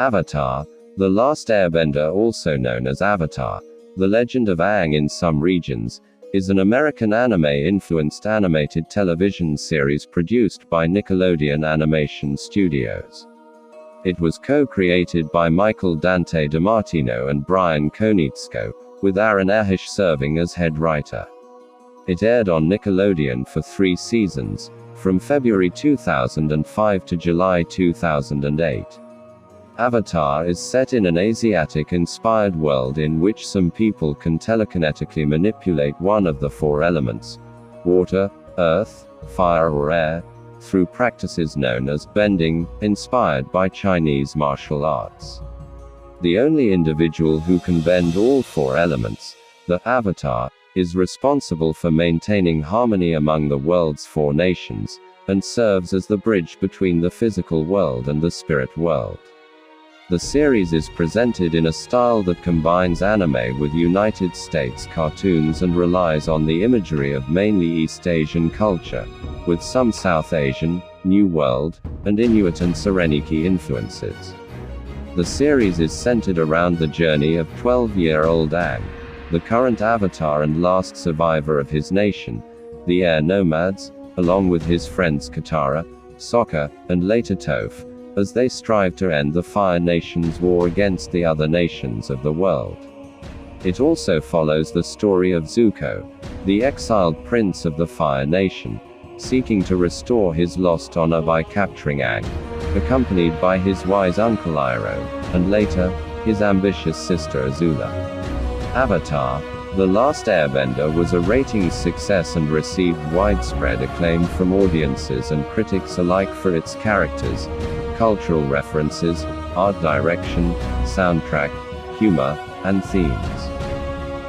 Avatar: The Last Airbender, also known as Avatar: The Legend of Aang in some regions, is an American anime-influenced animated television series produced by Nickelodeon Animation Studios. It was co-created by Michael Dante DiMartino and Brian Konietzko, with Aaron Ahish serving as head writer. It aired on Nickelodeon for 3 seasons, from February 2005 to July 2008. Avatar is set in an Asiatic-inspired world in which some people can telekinetically manipulate one of the 4 elements: water, earth, fire or air, through practices known as bending, inspired by Chinese martial arts. The only individual who can bend all 4 elements, the Avatar, is responsible for maintaining harmony among the world's 4 nations, and serves as the bridge between the physical world and the spirit world. The series is presented in a style that combines anime with United States cartoons and relies on the imagery of mainly East Asian culture, with some South Asian, New World, and Inuit and Sereniki influences. The series is centered around the journey of 12-year-old Aang, the current avatar and last survivor of his nation, the Air Nomads, along with his friends Katara, Sokka, and later Toph, as they strive to end the Fire Nation's war against the other nations of the world. It also follows the story of Zuko, the exiled prince of the Fire Nation, seeking to restore his lost honor by capturing Aang, accompanied by his wise uncle Iroh, and later, his ambitious sister Azula. Avatar: The Last Airbender was a ratings success and received widespread acclaim from audiences and critics alike for its characters, cultural references, art direction, soundtrack, humor, and themes.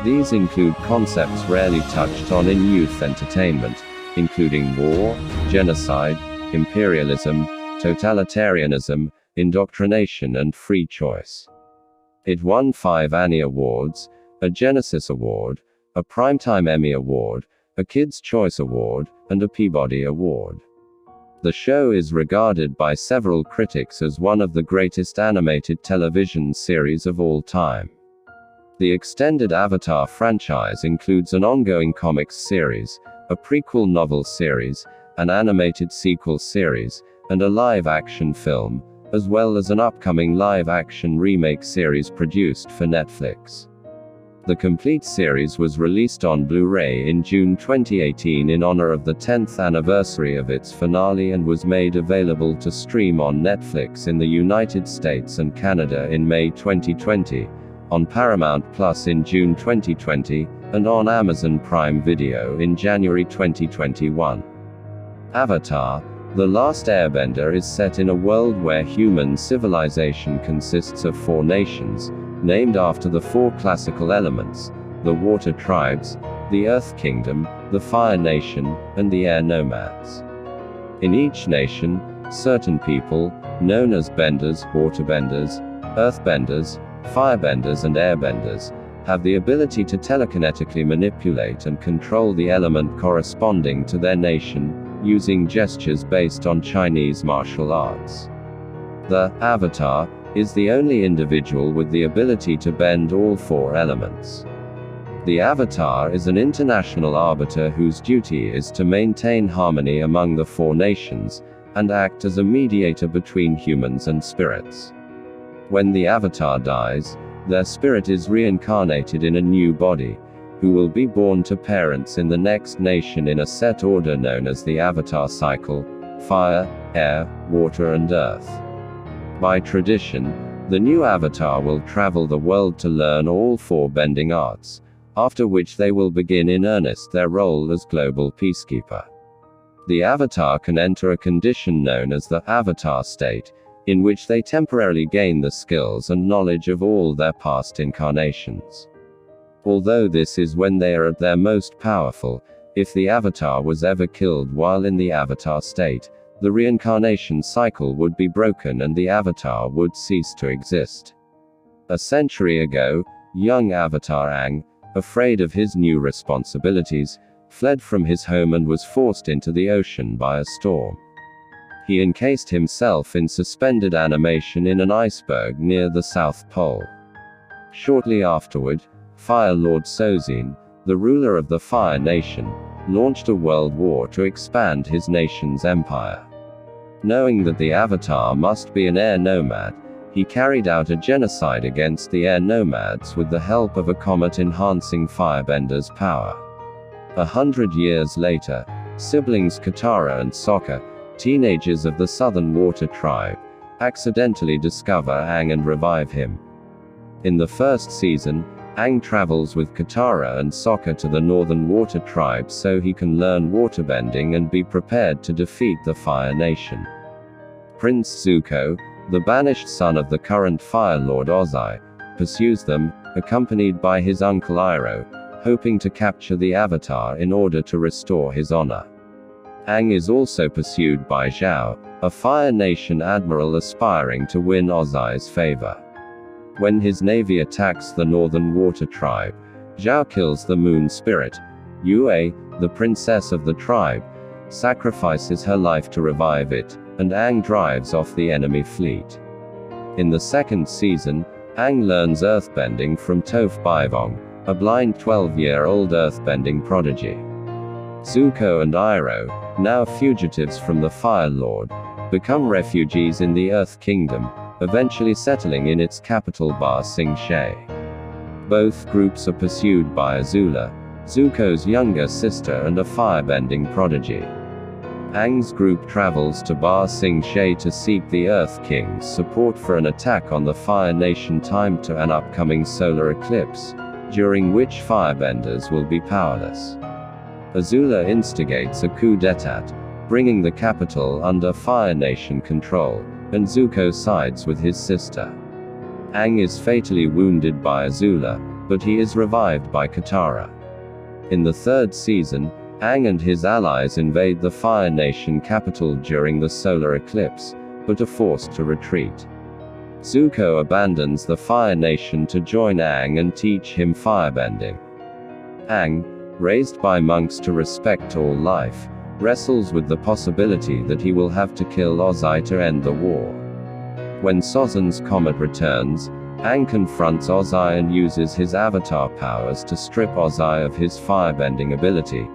These include concepts rarely touched on in youth entertainment, including war, genocide, imperialism, totalitarianism, indoctrination and free choice. It won 5 Annie Awards, a Genesis Award, a Primetime Emmy Award, a Kids' Choice Award, and a Peabody Award. The show is regarded by several critics as one of the greatest animated television series of all time. The extended Avatar franchise includes an ongoing comics series, a prequel novel series, an animated sequel series, and a live-action film, as well as an upcoming live-action remake series produced for Netflix. The complete series was released on Blu-ray in June 2018 in honor of the 10th anniversary of its finale and was made available to stream on Netflix in the United States and Canada in May 2020, on Paramount Plus in June 2020, and on Amazon Prime Video in January 2021. Avatar: The Last Airbender is set in a world where human civilization consists of 4 nations, named after the 4 classical elements: the Water Tribes, the Earth Kingdom, the Fire Nation, and the Air Nomads. In each nation, certain people, known as benders, waterbenders, earthbenders, firebenders and airbenders, have the ability to telekinetically manipulate and control the element corresponding to their nation, using gestures based on Chinese martial arts. The Avatar is the only individual with the ability to bend all 4 elements. The Avatar is an international arbiter whose duty is to maintain harmony among the 4 nations, and act as a mediator between humans and spirits. When the Avatar dies, their spirit is reincarnated in a new body, who will be born to parents in the next nation in a set order known as the Avatar cycle: fire, air, water and earth. By tradition, the new Avatar will travel the world to learn all 4 bending arts, after which they will begin in earnest their role as global peacekeeper. The Avatar can enter a condition known as the Avatar state, in which they temporarily gain the skills and knowledge of all their past incarnations. Although this is when they are at their most powerful, if the Avatar was ever killed while in the Avatar state, the reincarnation cycle would be broken and the Avatar would cease to exist. A century ago, young Avatar Aang, afraid of his new responsibilities, fled from his home and was forced into the ocean by a storm. he encased himself in suspended animation in an iceberg near the South Pole. Shortly afterward, Fire Lord Sozin, the ruler of the Fire Nation, launched a world war to expand his nation's empire. Knowing that the Avatar must be an air nomad, he carried out a genocide against the air nomads with the help of a comet enhancing Firebender's power. 100 years later, siblings Katara and Sokka, teenagers of the Southern Water Tribe, accidentally discover Aang and revive him. In the first season, Aang travels with Katara and Sokka to the Northern Water Tribe so he can learn waterbending and be prepared to defeat the Fire Nation. Prince Zuko, the banished son of the current Fire Lord Ozai, pursues them, accompanied by his uncle Iroh, hoping to capture the Avatar in order to restore his honor. Aang is also pursued by Zhao, a Fire Nation admiral aspiring to win Ozai's favor. When his navy attacks the Northern Water Tribe, Zhao kills the moon spirit. Yue, the princess of the tribe, sacrifices her life to revive it, and Aang drives off the enemy fleet. In the second season, Aang learns earthbending from Toph Bivong, a blind 12-year-old earthbending prodigy. Zuko and Iroh, now fugitives from the Fire Lord, become refugees in the Earth Kingdom, eventually settling in its capital Ba Sing Se. Both groups are pursued by Azula, Zuko's younger sister and a firebending prodigy. Aang's group travels to Ba Sing Se to seek the Earth King's support for an attack on the Fire Nation timed to an upcoming solar eclipse, during which firebenders will be powerless. Azula instigates a coup d'etat, bringing the capital under Fire Nation control, and Zuko sides with his sister. Aang is fatally wounded by Azula, but he is revived by Katara. In the third season, Aang and his allies invade the Fire Nation capital during the solar eclipse, but are forced to retreat. Zuko abandons the Fire Nation to join Aang and teach him firebending. Aang, raised by monks to respect all life, wrestles with the possibility that he will have to kill Ozai to end the war. When Sozin's comet returns, Aang confronts Ozai and uses his avatar powers to strip Ozai of his firebending ability.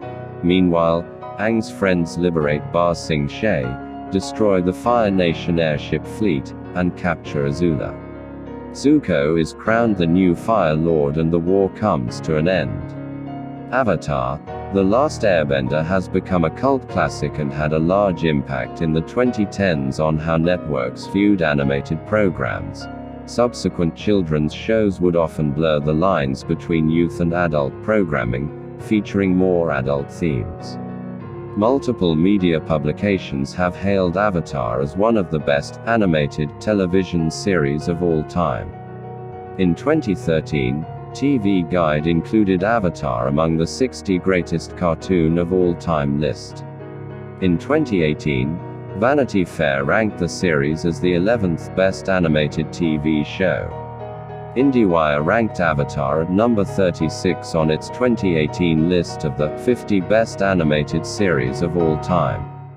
Meanwhile, Aang's friends liberate Ba Sing Se, destroy the Fire Nation airship fleet, and capture Azula. Zuko is crowned the new Fire Lord and the war comes to an end. Avatar, The Last Airbender has become a cult classic and had a large impact in the 2010s on how networks viewed animated programs. Subsequent children's shows would often blur the lines between youth and adult programming, featuring more adult themes. Multiple media publications have hailed Avatar as one of the best animated television series of all time. In 2013, TV Guide included Avatar among the 60 greatest cartoon of all time list. In 2018, Vanity Fair ranked the series as the 11th best animated TV show. IndieWire ranked Avatar at number 36 on its 2018 list of the 50 best animated series of all time.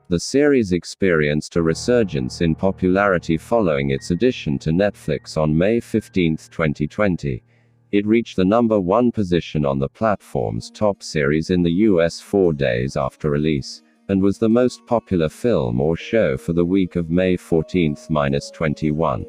The series experienced a resurgence in popularity following its addition to Netflix on May 15, 2020. It reached the number 1 position on the platform's top series in the US 4 days after release, and was the most popular film or show for the week of May 14-21.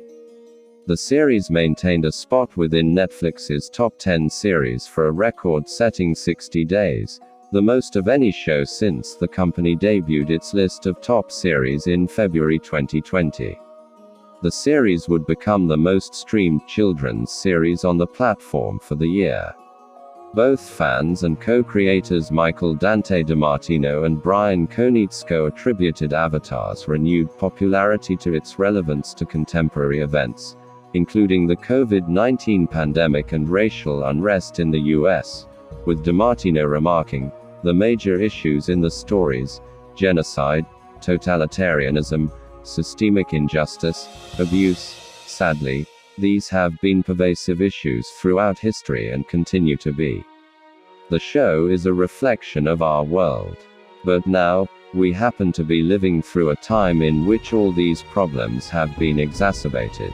The series maintained a spot within Netflix's top 10 series for a record-setting 60 days, the most of any show since the company debuted its list of top series in February 2020. The series would become the most streamed children's series on the platform for the year. Both fans and co-creators Michael Dante DiMartino and Brian Konietzko attributed Avatar's renewed popularity to its relevance to contemporary events, including the COVID-19 pandemic and racial unrest in the US, with DiMartino remarking, "The major issues in the stories, genocide, totalitarianism, systemic injustice, abuse, sadly, these have been pervasive issues throughout history and continue to be. The show is a reflection of our world. But now, We happen to be living through a time in which all these problems have been exacerbated.